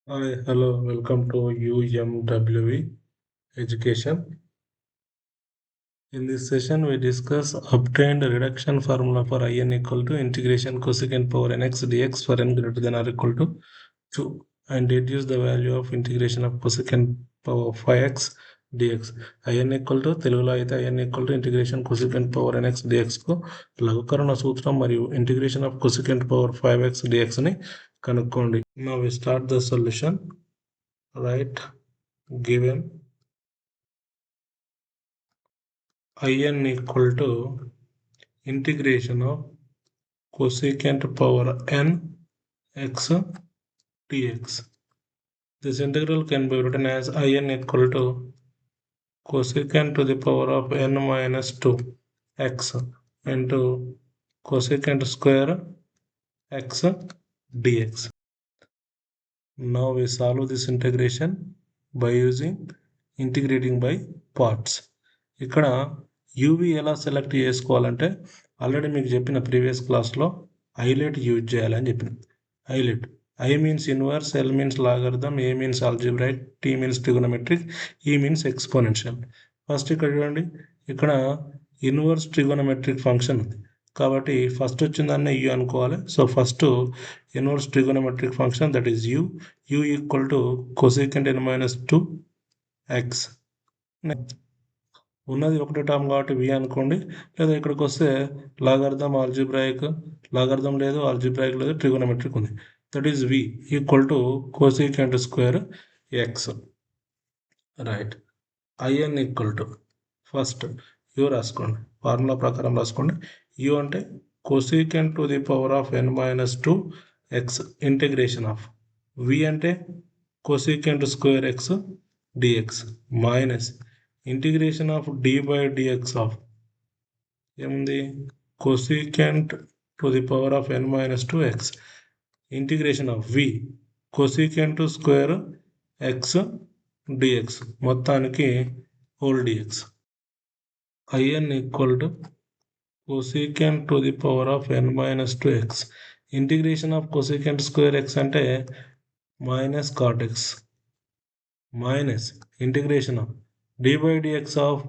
Hi, hello, welcome to UMWE Education. In this session, we discuss obtained reduction formula for in equal to integration cosecant power nx dx for n greater than or equal to 2 and deduce the value of integration of cosecant power 5x dx. in equal to తెలుగులో అయితే in equal to integration cosecant power nx dx కు లఘుకరణ సూత్రం మరియు integration of cosecant power 5x dx ని కనుక్కోండి. Now we start the solution. Right, given in equal to integration of cosecant power n x dx. This integral can be written as in equal to cosecant to the power of n minus 2 x into cosecant square x dx. Now we solve this integration by using integrating by parts. ఇక్కడ UV ఎలా select చేసుకోవాలంటే already మీకు చెప్పిన previous క్లాస్లో ILATE use చేయాలని చెప్పిన. ILATE I means inverse, L means logarithm, A means algebraic, T means trigonometric, E means exponential. First ఇక్కడ చూడండి, ఇక్కడ ఇన్వర్స్ ట్రిగోనమెట్రిక్ ఫంక్షన్ ఉంది కాబట్టి ఫస్ట్ వచ్చిన దాన్ని యూ అనుకోవాలి. So first inverse trigonometric function that is U equal to cosecant n minus 2 x. ఉన్నది ఒకటే టర్మ్ కాబట్టి వి అనుకోండి, లేదా ఇక్కడికి వస్తే లాగర్థం ఆల్జిబ్రాయిక్, లాగర్థం లేదు, ఆల్జిబ్రాయిక్ లేదు, ట్రిగోనమెట్రిక్ ఉంది. That is V equal to cosecant square x. Right, I N equal to first U రాసుకోండి, ఫార్ములా ప్రకారం రాసుకోండి. యూ అంటే cosecant to the power of n minus 2 x integration of V అంటే cosecant square x dx minus integration of D by dx of ఏముంది cosecant to the power of n minus 2 x integration of V cosecant square x dx మొత్తానికి whole dx. in equal to cosecant to the power of n minus 2x. Integration of cosecant square x అంటే minus cot x minus integration of dy dx of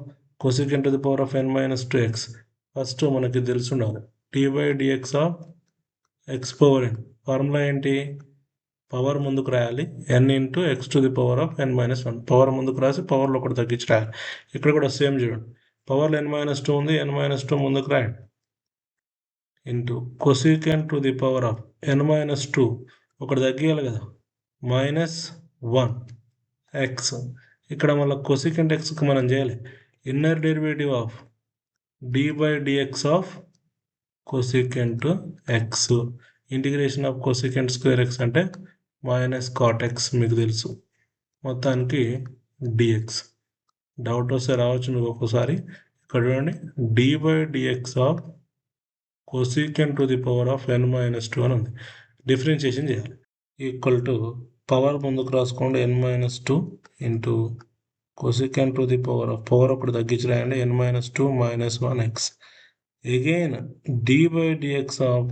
cosecant to the power of n minus 2x. First మనకి తెలుసుండాలి dy dx of x power n. Formula ఏంటి? Power ముందుకు రాయాలి, n into X to the power of n minus 1. Power ముందుకు రాసి పవర్లో ఒకటి తగ్గించి రాయాలి. ఇక్కడ కూడా సేమ్ చూడండి, పవర్లో n మైనస్ 2 ఉంది, n మైనస్ 2 ముందుకు రాయండి into cosecant to the power of n minus 2 ఒకటి తగ్గియాలి కదా, మైనస్ 1 ఎక్స్. ఇక్కడ మళ్ళీ కొసెకంట్ ఎక్స్కి మనం చేయాలి inner derivative of D by dx of cosecant x. Integration of cosecant square x అంటే మైనస్ కాట్ ఎక్స్ మీకు తెలుసు, మొత్తానికి డిఎక్స్. డౌట్ వస్తే రావచ్చు మీకు ఒక్కోసారి. ఇక్కడ చూడండి, d by dx of cosecant to the power of n minus 2 అని ఉంది. డిఫరెన్షియేషన్ చేయాలి. ఈక్వల్ టు పవర్ ముందుకు రాసుకోండి n minus 2 into cosecant to the power of power ఒకటి తగ్గించి రాయండి n minus 2 minus 1 x. Again d by dx of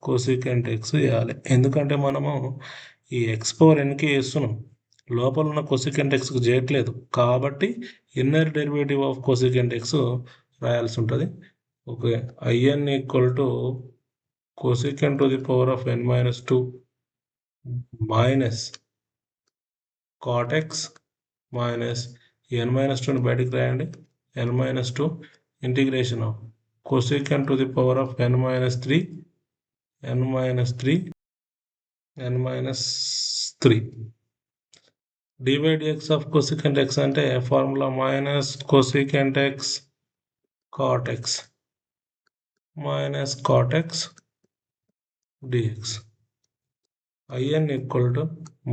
cosecant x చేయాలి, ఎందుకంటే మనము ఈ ఎక్స్ పవర్ ఎన్కి వేస్తున్నాం, లోపల ఉన్న cosecant ఎక్స్కి చేయట్లేదు కాబట్టి inner derivative of cosecant X రాయాల్సి ఉంటుంది. Okay, in equal to cosecant to the power of n minus 2 minus cot x minus n minus 2ని బయటికి రాయండి n minus 2 integration of cosecant to the power of n minus 3 n minus 3 n minus 3 dy dx of cosecant x అంటే formula minus cosecant x cot x minus cot x dx. in equal to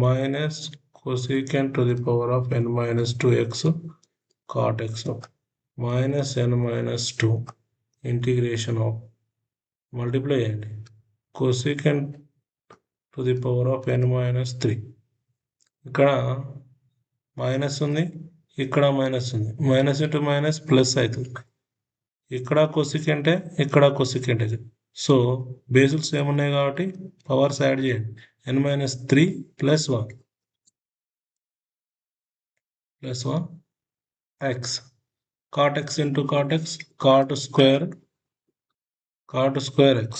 minus cosecant to the power of n minus 2x cot x minus n minus 2 integration of multiply and cosecant to the power of n minus 3. ఇక్కడ minus ఉంది, ఇక్కడ minus ఉంది, minus into minus plus అవుతుంది. ఇక్కడ కొసికెంటే ఇక్కడ కొసికెంటే, so బేసిల్స్ ఏమున్నాయి కాబట్టి powers add చేయండి n minus 3 plus 1 plus 1 x. Cot x into cot x, cot square x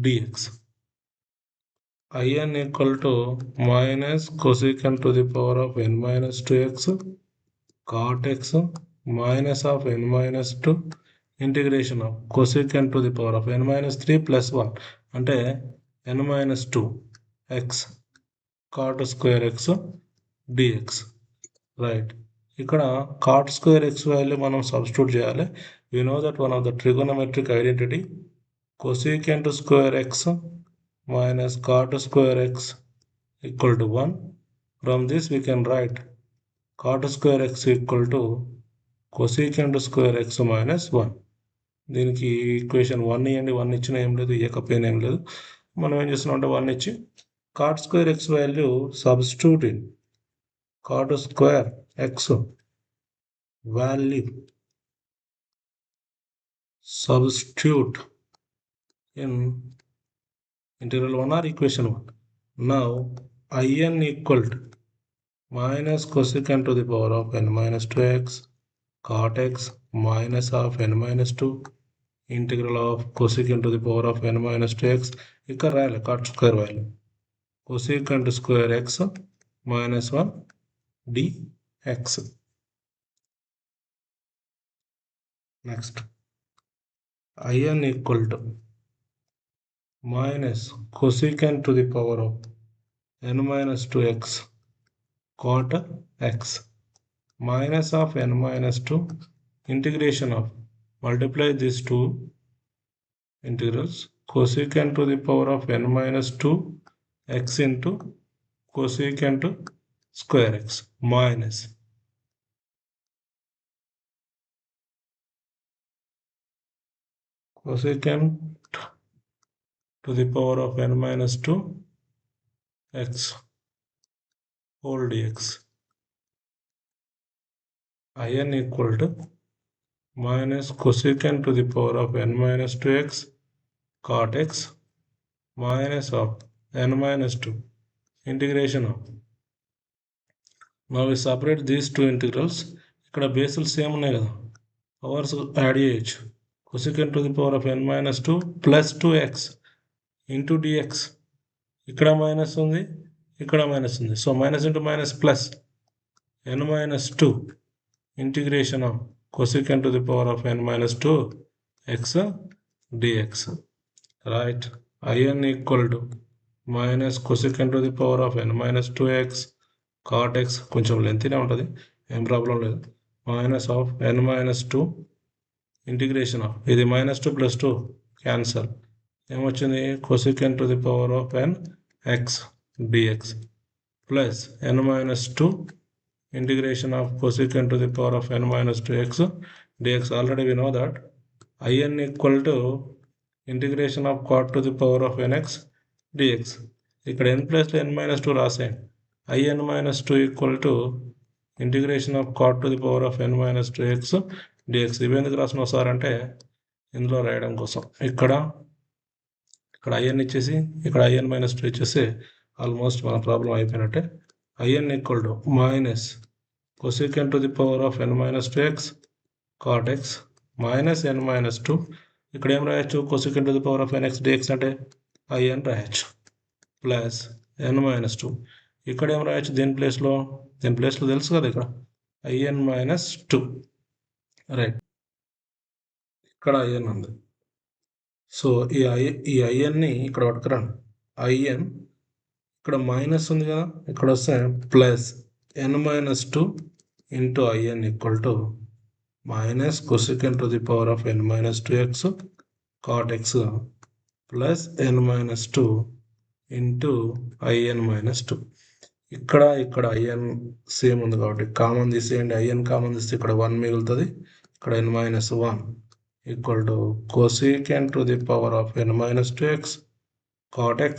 dx. In equal to minus cosecant to the power of n minus 2x cot x minus of n minus 2 integration of cosecant to the power of n minus 3 plus 1 అంటే n minus 2 x cot square x dx. Right, ఇక్కడ cot square x value మనం substitute చేయాలి. We know that one of the trigonometric identity cosecant square x minus cot square x equal to 1. From this we can write cot square x equal to cosecant square x minus 1. దీనికి equation 1 ఇవ్వండి, 1 ఇచ్చిన ఏం లేదు, ఇవ్వకపోయినా ఏం లేదు. మనం ఏం చేస్తున్నాం అంటే 1 ఇచ్చి cot square x value substitute in cot square x value substitute in integral 1 or equation 1. Now in equal to minus cosecant to the power of n minus 2x cot x minus of n minus 2 integral of cosecant to the power of n minus 2x. ఇక్కడ రాయాలి cot square value cosecant square x minus 1 dx. Next, in equal to minus cosecant to the power of n minus 2x cot x minus of n minus 2 integration of multiply these two integrals cosecant to the power of n minus 2 x into cosecant square x minus cosecant to the power of n minus 2 x whole dx. In equal to minus cosecant to the power of n minus 2x cot x minus of n minus 2 integration of. Now we separate these two integrals. ఇక్కడ basal same ఉన్నాయి కదా, powers add చేయొచ్చు. cosecant to the power of n minus 2 plus 2x into dx. ఇక్కడ minus ఉంది, ఇక్కడ minus ఉంది, so minus into minus plus n minus 2 integration of cosecant to the power of n minus 2 x dx. Right, in equal to minus cosecant to the power of n minus 2x cot x, కొంచెం లెంతీనే ఉంటుంది, ఏం problem లేదు, minus of n minus 2 integration of, ఇది minus 2 plus 2 cancel, ఏమొచ్చింది cosecant to the power of n x dx plus n minus 2 integration of cosecant to the power of n minus 2x dx. Already we know that in equal to integration of cot to the power of nx dx. ఇక్కడ n plus n minus 2 రాసేయండి. in minus 2 equal to integration of cot to the power of n minus 2x dx. ఇవి ఎందుకు రాసిన sir అంటే ఇందులో రాయడం కోసం. ఇక్కడ in ఇచ్చేసి ఇక్కడ in minus 2 ఇచ్చేసి ఆల్మోస్ట్ మన ప్రాబ్లం అయిపోయినట్టే. in equal to minus cosecant to the power of n minus 2x cot x minus n minus 2. ఇక్కడ ఏం రాయొచ్చు, cosecant to the power of nx dx అంటే in రాయొచ్చు ప్లస్ n minus 2. ఇక్కడ ఏం రాయొచ్చు, దీని ప్లేస్లో తెలుసు కదా ఇక్కడ in minus 2. రైట్, ఇక్కడ in ఉంది, సో ఈ inని ఇక్కడ పట్టుకురండి. in ఇక్కడ మైనస్ ఉంది కదా, ఇక్కడ వస్తే plus n minus 2 into in equal to minus cosecant to the power of n minus 2x cot x plus n minus 2 into in minus 2. ఇక్కడ in సేమ్ ఉంది కాబట్టి కామన్ తీసేయండి, in కామన్ తీస్తే ఇక్కడ 1 మిగులుతుంది, ఇక్కడ n minus 1 equal to cosecant to the power of n minus 2x cot x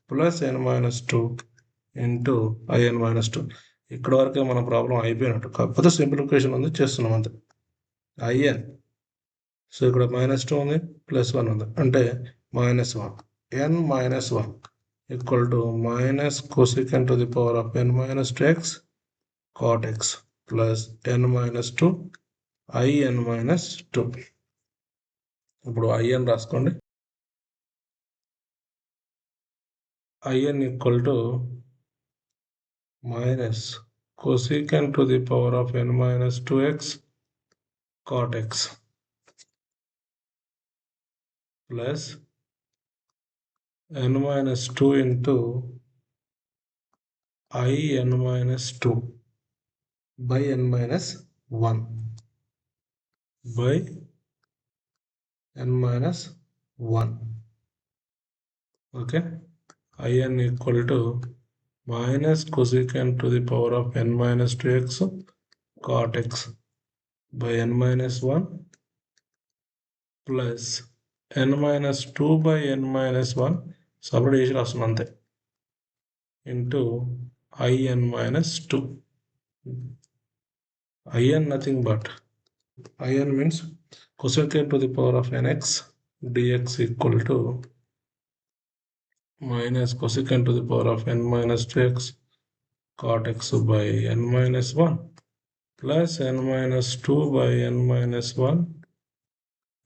plus n minus 2 into in minus 2. ఇక్కడ వరకే మన ప్రాబ్లం అయిపోయినట్టు, కాకపోతే సింప్లిఫికేషన్ ఉంది చేస్తున్నాం అంతే. in, సో ఇక్కడ -2 ఉంది, +1 ఉంది, అంటే -1 n minus 1 equal to minus cosecant to the power of n minus 2x cot x plus n minus 2 in minus 2. ఇప్పుడు in రాసుకోండి. in equal to minus cosecant to the power of n minus 2x cot x plus n minus 2 into in minus 2 by n minus 1 by n minus 1. Okay, in equal to minus cosecant to the power of n minus 2x cot x by n minus 1 plus n minus 2 by n minus 1 separate చేసి రాస్తున్నాం అంతే into in minus 2. in nothing but in means cosecant to the power of nx dx equal to minus cosecant to the power of n minus 2x cot x by n minus 1 plus n minus 2 by n minus 1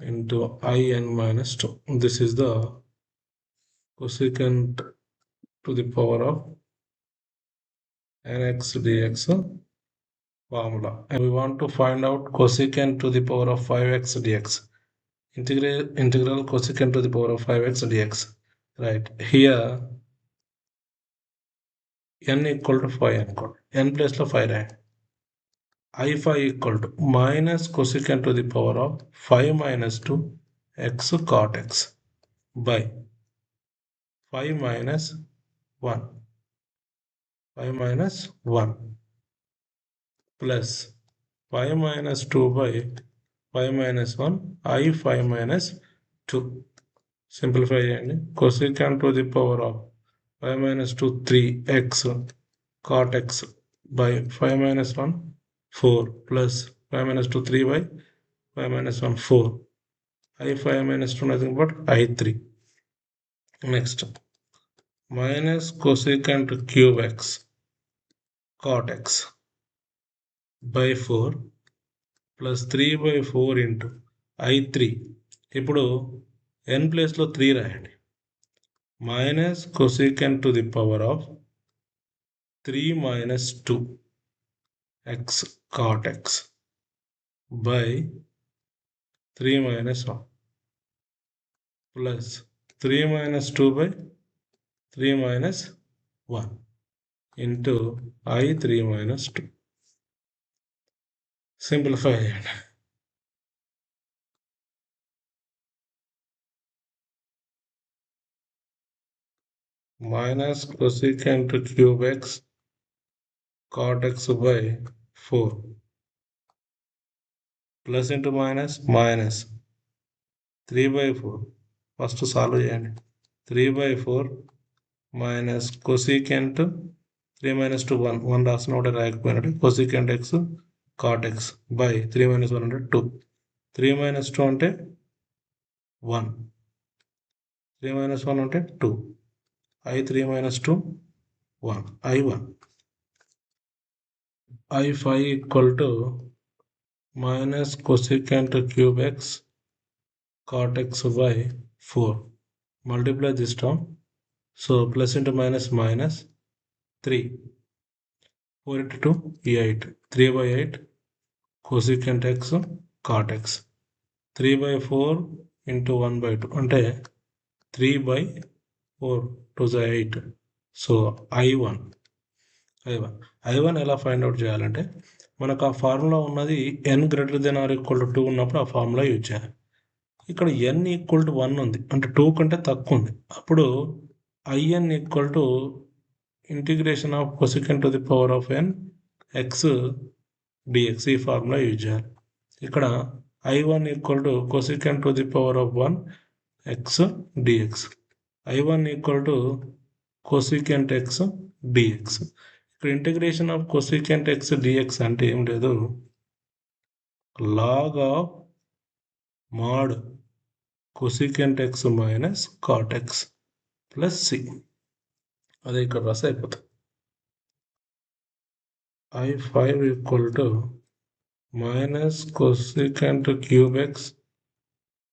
into in minus 2. This is the cosecant to the power of nx dx formula. And we want to find out cosecant to the power of 5x dx. Integral cosecant to the power of 5x dx. Right, here n equal to 5 అనుకోండి, n ప్లేస్లో 5 రాయండి. I5 equal to minus cosecant to the power of 5 minus 2 x cot x by 5 minus 1 plus 5 minus 2 by 5 minus 1 I5 minus 2. Simplify చేయండి. Cosecant to the power of 5 minus 2 3x cot x by 5 minus 1 4 plus 5 minus 2 3 by 5 minus 1 4. I5 minus 2 nothing but I3. Next, minus cosecant cube x cot x by 4 plus 3 by 4 into I3. ఇప్పుడు n ప్లేస్లో 3 రాయండి. Minus cosecant to the power of 3 minus 2 x cot x by 3 minus 1 plus 3 minus 2 by 3 minus 1 into I3 minus 2. Simplify చేయండి. Minus cosecant cube x cot x by 4 plus into minus 3 by 4. First solve చేయండి. 3 by 4 minus cosecant 3 minus 2 1 రాసిన ఒకటి రాయకపోయినట్టు cosecant x cot x by 3 minus 1 అంటే 2. 3 minus 2 అంటే 1. 3 minus 1 అంటే 2. I3 minus 2 1. I1. I5 equal to minus cosecant cube x cot x by 4. Multiply this term. So plus into minus 3. 4 into 2 8. 3 by 8 cosecant x cot x. 3 by 4 into 1 by 2 అంటే 3 by 4 to the 8. So I1 ఎలా find out చేయాలంటే మనకు ఆ formula ఉన్నది n greater than or equal to 2 ఉన్నప్పుడు ఆ formula use చేయాలి. ఇక్కడ n ఈక్వల్ టు 1 ఉంది అంటే 2 కంటే తక్కువ ఉంది. అప్పుడు in equal to integration of cosecant to the power of n x dx ఈ ఫార్ములా యూజ్ చేయాలి. ఇక్కడ I1 equal to cosecant to the power of 1 x dx. I1 equal to cosecant x dx. ఇక్కడ integration of cosecant x dx అంటే ఏం లేదు, log of mod cosecant x minus cot x plus c. అదే ఇక్కడ రాస్తే అయిపోతుంది. I5 equal to minus cosecant cube X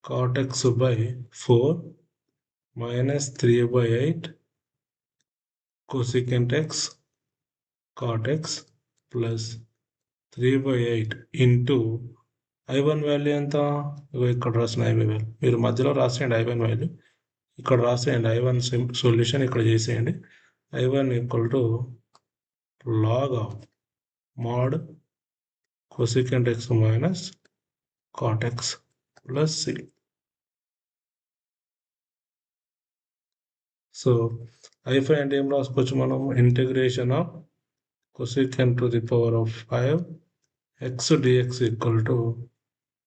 cot x by 4 minus 3/8 cosecant x cot x plus 3/8 into I1 value ఎంత? ఇక్కడ రాసిన I1 వాల్యూ మీరు మధ్యలో రాసేయండి. I1 value ఇక్కడ రాసేయండి. I1 సొల్యూషన్ ఇక్కడ చేసేయండి. I1 equal to log of mod cosecant x minus cot x plus c. So I5 అంటే ఏం రాసుకోవచ్చు మనం? Integration of cosecant to the power of 5 x dx equal to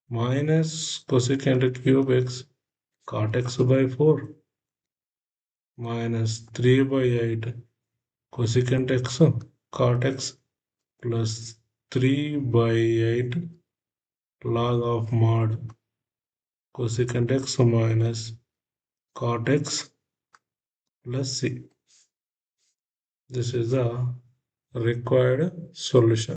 minus cosecant cube x cot x by 4 minus 3/8 cosecant x cot x plus 3/8 log of mod cosecant x minus cot x plus c. This is the required solution.